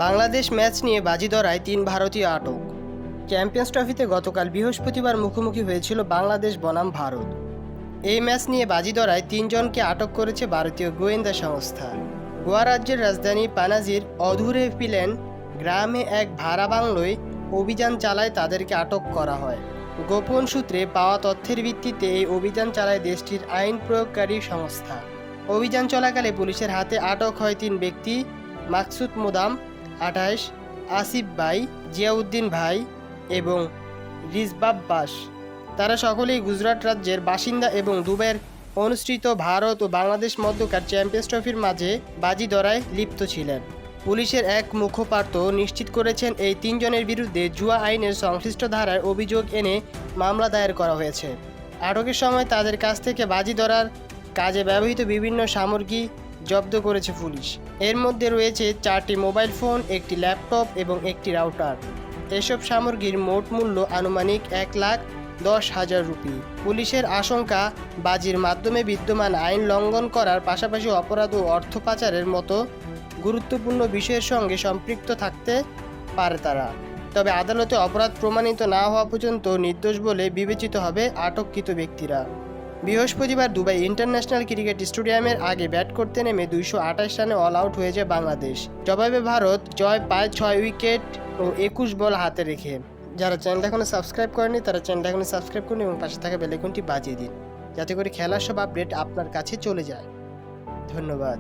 Bangladesh match নিয়ে বাজি ধরায় ৩ ভারতীয় আটক। চ্যাম্পিয়ন্স ট্রফিতে গতকাল বৃহস্পতিবার মুখোমুখি হয়েছিল বাংলাদেশ বনাম ভারত। এই ম্যাচ নিয়ে বাজি ধরায় ৩ জনকে আটক করেছে ভারতীয় গোয়েন্দা সংস্থা। গোয়া রাজ্যের রাজধানী পানাজির অধুরে পিলেন গ্রামে এক ভাড়া বাংলোয় অভিযান চালায় তাদেরকে আটক করা হয়। গোপন সূত্রে পাওয়া তথ্যের ভিত্তিতে এই অভিযান চালায় দেশটির আইন প্রয়োগকারী সংস্থা। অভিযান চলাকালে পুলিশের হাতে আটক হয় ৩ ব্যক্তি: মাকসুদ মোদাম ২৮, আসিফ ভাই, জিয়াউদ্দিন ভাই এবং রিজবাব্বাস। তারা সকলেই গুজরাট রাজ্যের বাসিন্দা এবং দুবাইয়ের অনুষ্ঠিত ভারত ও বাংলাদেশ মধ্যকার চ্যাম্পিয়ন্স ট্রফির মাঝে বাজি ধরায় লিপ্ত ছিলেন। পুলিশের এক মুখপাত্র নিশ্চিত করেছেন এই ৩ জনের বিরুদ্ধে জুয়া আইনের সংশ্লিষ্ট ধারায় অভিযোগ এনে মামলা দায়ের করা হয়েছে। আটকের সময় তাদের কাছ থেকে বাজি ধরার কাজে ব্যবহৃত বিভিন্ন সামগ্রী জব্দ করেছে পুলিশ। এর মধ্যে রয়েছে 4টি মোবাইল ফোন, একটি ল্যাপটপ এবং একটি রাউটার। এসব সামগ্রীর মোট মূল্য আনুমানিক 1,10,000 রুপি। পুলিশের আশঙ্কা, বাজির মাধ্যমে বিদ্যমান আইন লঙ্ঘন করার পাশাপাশি অপরাধ ও অর্থ পাচারের মতো গুরুত্বপূর্ণ বিষয়ের সঙ্গে সম্পৃক্ত থাকতে পারে তারা। তবে আদালতে অপরাধ প্রমাণিত না হওয়া পর্যন্ত নির্দোষ বলে বিবেচিত হবে আটককৃত ব্যক্তিরা। বৃহস্পতিবার দুবাই ইন্টারন্যাশনাল ক্রিকেট স্টেডিয়ামের আগে ব্যাট করতে নেমে 228 রানে অল আউট হয়ে যায় বাংলাদেশ। জবাবে ভারত জয় পায় 6 উইকেট ও 21 বল হাতে রেখে। যারা চ্যানেলটা এখনো সাবস্ক্রাইব করেনি তারা চ্যানেলটা এখনো সাবস্ক্রাইব করুন এবং পাশে থাকা বেল আইকনটি বাজিয়ে দিন, যাতে করে খেলার সব আপডেট আপনার কাছে চলে যায়। ধন্যবাদ।